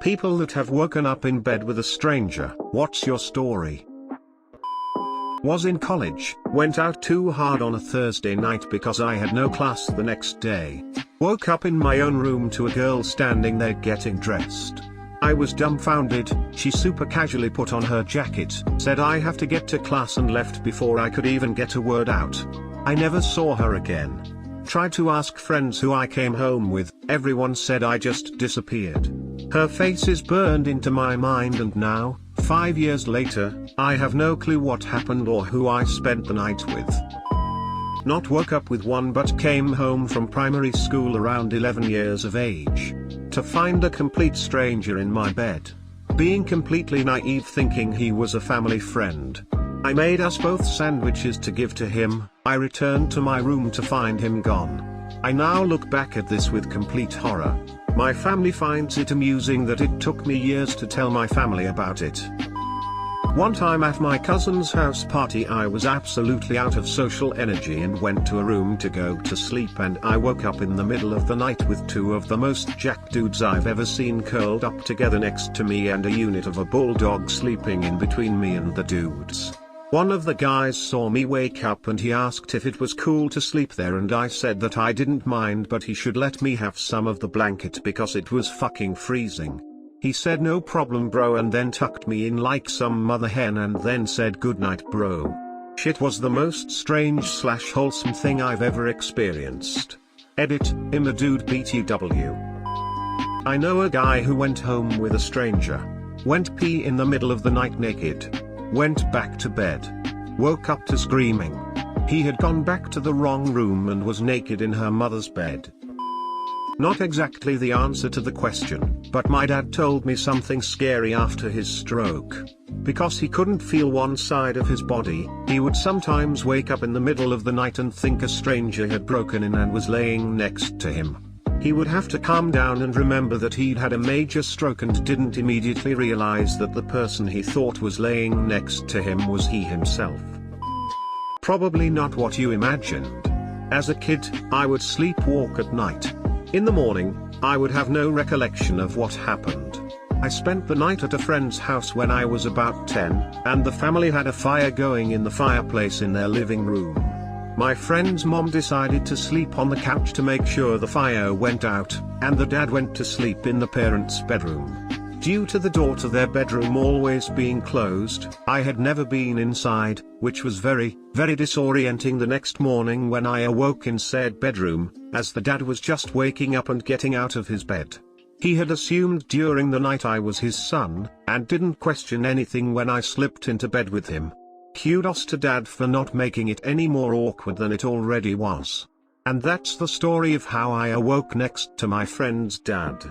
People that have woken up in bed with a stranger. What's your story? Was in college, went out too hard on a Thursday night because I had no class the next day. Woke up in my own room to a girl standing there getting dressed. I was dumbfounded. She super casually put on her jacket, said I have to get to class, and left before I could even get a word out. I never saw her again. Tried to ask friends who I came home with, everyone said I just disappeared. Her face is burned into my mind, and now, 5 years later, I have no clue what happened or who I spent the night with. Not woke up with one, but came home from primary school around 11 years of age. To find a complete stranger in my bed. Being completely naive, thinking he was a family friend. I made us both sandwiches to give to him. I returned to my room to find him gone. I now look back at this with complete horror. My family finds it amusing that it took me years to tell my family about it. One time at my cousin's house party, I was absolutely out of social energy and went to a room to go to sleep, and I woke up in the middle of the night with two of the most jacked dudes I've ever seen curled up together next to me, and a unit of a bulldog sleeping in between me and the dudes. One of the guys saw me wake up and he asked if it was cool to sleep there, and I said that I didn't mind, but he should let me have some of the blanket because it was fucking freezing. He said no problem bro, and then tucked me in like some mother hen and then said goodnight bro. Shit was the most strange / wholesome thing I've ever experienced. Edit, I'm a dude BTW. I know a guy who went home with a stranger. Went pee in the middle of the night naked. Went back to bed. Woke up to screaming. He had gone back to the wrong room and was naked in her mother's bed. Not exactly the answer to the question, but my dad told me something scary after his stroke. Because he couldn't feel one side of his body, he would sometimes wake up in the middle of the night and think a stranger had broken in and was laying next to him. He would have to calm down and remember that he'd had a major stroke and didn't immediately realize that the person he thought was laying next to him was he himself. Probably not what you imagined. As a kid, I would sleepwalk at night. In the morning, I would have no recollection of what happened. I spent the night at a friend's house when I was about 10, and the family had a fire going in the fireplace in their living room. My friend's mom decided to sleep on the couch to make sure the fire went out, and the dad went to sleep in the parents' bedroom. Due to the door to their bedroom always being closed, I had never been inside, which was very, very disorienting the next morning when I awoke in said bedroom, as the dad was just waking up and getting out of his bed. He had assumed during the night I was his son, and didn't question anything when I slipped into bed with him. Kudos to dad for not making it any more awkward than it already was. And that's the story of how I awoke next to my friend's dad.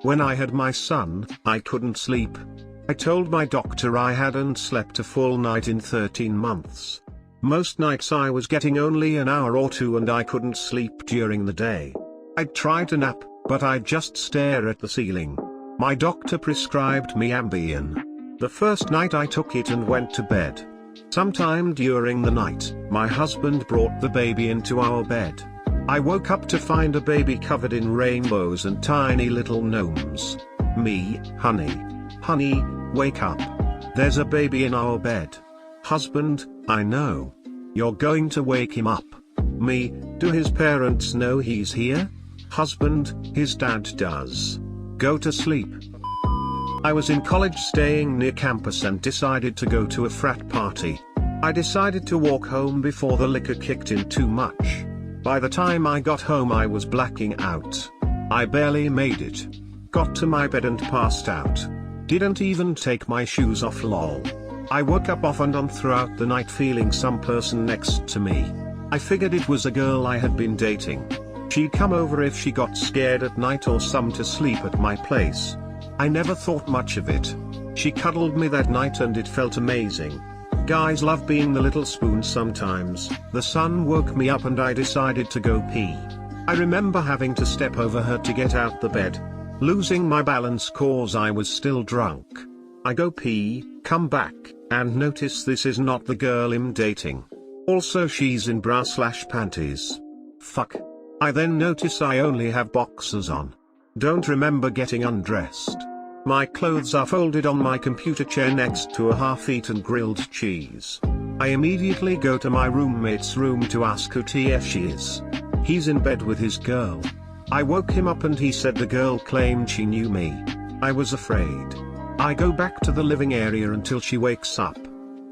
When I had my son, I couldn't sleep. I told my doctor I hadn't slept a full night in 13 months. Most nights I was getting only an hour or two and I couldn't sleep during the day. I'd try to nap, but I'd just stare at the ceiling. My doctor prescribed me Ambien. The first night I took it and went to bed. Sometime during the night, my husband brought the baby into our bed. I woke up to find a baby covered in rainbows and tiny little gnomes. Me, honey, wake up. There's a baby in our bed. Husband, I know. You're going to wake him up. Me, do his parents know he's here? Husband, his dad does. Go to sleep. I was in college staying near campus and decided to go to a frat party. I decided to walk home before the liquor kicked in too much. By the time I got home I was blacking out. I barely made it. Got to my bed and passed out. Didn't even take my shoes off lol. I woke up off and on throughout the night feeling some person next to me. I figured it was a girl I had been dating. She'd come over if she got scared at night or some to sleep at my place. I never thought much of it. She cuddled me that night and it felt amazing. Guys love being the little spoon sometimes. The sun woke me up and I decided to go pee. I remember having to step over her to get out the bed. Losing my balance cause I was still drunk. I go pee, come back, and notice this is not the girl I'm dating. Also she's in bra/panties. Fuck. I then notice I only have boxers on. Don't remember getting undressed. My clothes are folded on my computer chair next to a half-eaten grilled cheese. I immediately go to my roommate's room to ask who TF she is. He's in bed with his girl. I woke him up and he said the girl claimed she knew me. I was afraid. I go back to the living area until she wakes up.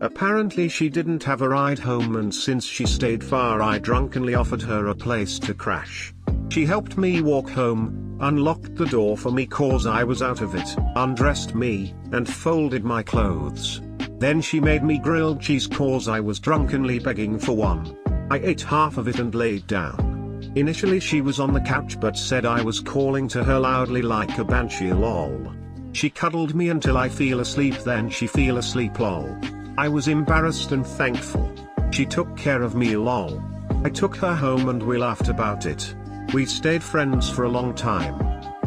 Apparently she didn't have a ride home, and since she stayed far I drunkenly offered her a place to crash. She helped me walk home, unlocked the door for me cause I was out of it, undressed me, and folded my clothes. Then she made me grilled cheese cause I was drunkenly begging for one. I ate half of it and laid down. Initially she was on the couch but said I was calling to her loudly like a banshee lol. She cuddled me until I feel asleep, then she feel asleep lol. I was embarrassed and thankful. She took care of me lol. I took her home and we laughed about it. We stayed friends for a long time.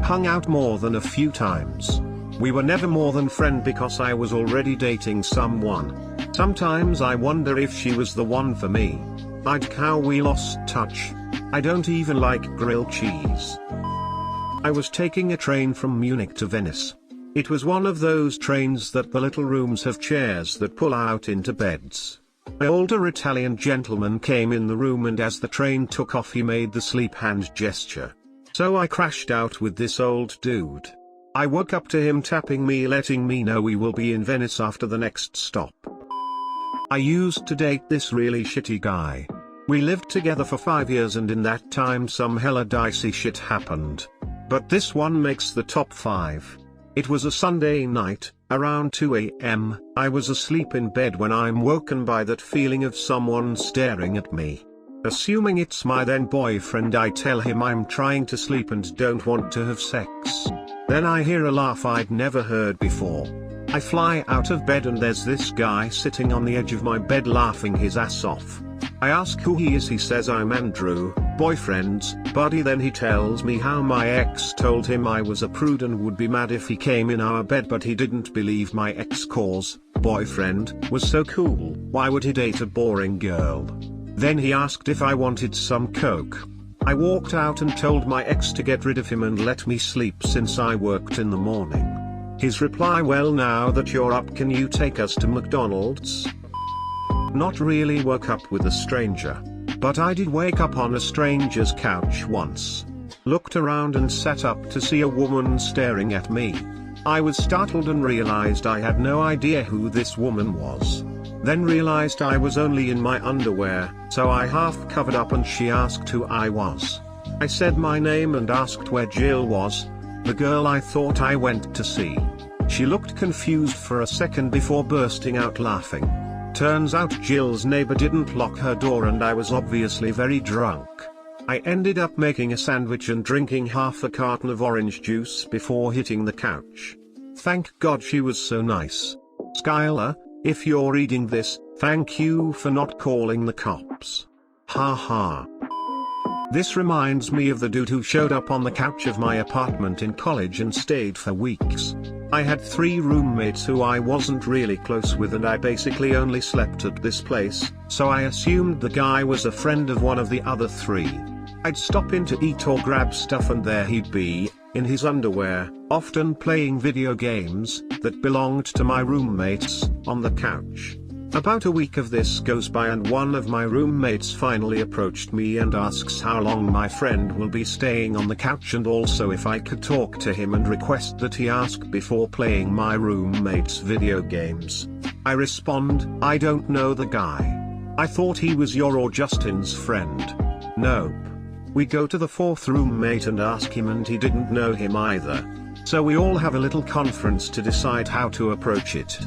Hung out more than a few times. We were never more than friend because I was already dating someone. Sometimes I wonder if she was the one for me. Like how we lost touch. I don't even like grilled cheese. I was taking a train from Munich to Venice. It was one of those trains that the little rooms have chairs that pull out into beds. An older Italian gentleman came in the room and as the train took off he made the sleep hand gesture. So I crashed out with this old dude. I woke up to him tapping me letting me know we will be in Venice after the next stop. I used to date this really shitty guy. We lived together for 5 years and in that time some hella dicey shit happened. But this one makes the top 5. It was a Sunday night, around 2 AM, I was asleep in bed when I'm woken by that feeling of someone staring at me. Assuming it's my then boyfriend, I tell him I'm trying to sleep and don't want to have sex. Then I hear a laugh I'd never heard before. I fly out of bed and there's this guy sitting on the edge of my bed laughing his ass off. I ask who he is, he says I'm Andrew, boyfriend's buddy. Then he tells me how my ex told him I was a prude and would be mad if he came in our bed, but he didn't believe my ex cause boyfriend was so cool, why would he date a boring girl? Then he asked if I wanted some coke. I walked out and told my ex to get rid of him and let me sleep since I worked in the morning. His reply, well now that you're up can you take us to McDonald's? Not really woke up with a stranger. But I did wake up on a stranger's couch once. Looked around and sat up to see a woman staring at me. I was startled and realized I had no idea who this woman was. Then realized I was only in my underwear, so I half covered up and she asked who I was. I said my name and asked where Jill was, the girl I thought I went to see. She looked confused for a second before bursting out laughing. Turns out Jill's neighbor didn't lock her door and I was obviously very drunk. I ended up making a sandwich and drinking half a carton of orange juice before hitting the couch. Thank God she was so nice. Skylar, if you're reading this, thank you for not calling the cops. Ha ha. This reminds me of the dude who showed up on the couch of my apartment in college and stayed for weeks. I had 3 roommates who I wasn't really close with and I basically only slept at this place, so I assumed the guy was a friend of one of the other 3. I'd stop in to eat or grab stuff and there he'd be, in his underwear, often playing video games that belonged to my roommates, on the couch. About a week of this goes by and one of my roommates finally approached me and asks how long my friend will be staying on the couch and also if I could talk to him and request that he ask before playing my roommate's video games. I respond, I don't know the guy. I thought he was your or Justin's friend. Nope. We go to the 4th roommate and ask him and he didn't know him either. So we all have a little conference to decide how to approach it.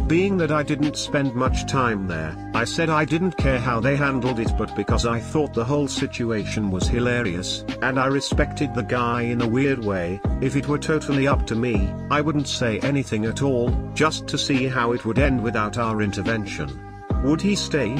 Being that I didn't spend much time there, I said I didn't care how they handled it, but because I thought the whole situation was hilarious, and I respected the guy in a weird way, if it were totally up to me, I wouldn't say anything at all, just to see how it would end without our intervention. Would he stay?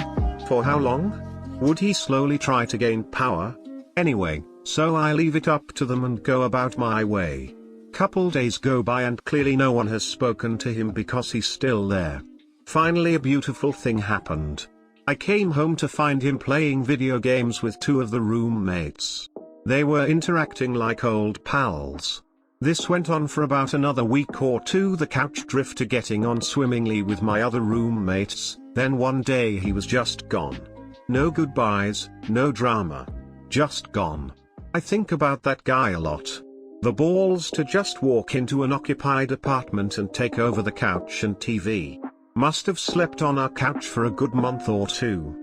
For how long? Would he slowly try to gain power? Anyway, so I leave it up to them and go about my way. Couple days go by and clearly no one has spoken to him because he's still there. Finally a beautiful thing happened. I came home to find him playing video games with 2 of the roommates. They were interacting like old pals. This went on for about another week or two, the couch drifter getting on swimmingly with my other roommates, then one day he was just gone. No goodbyes, no drama. Just gone. I think about that guy a lot. The balls to just walk into an occupied apartment and take over the couch and TV. Must have slept on our couch for a good month or two.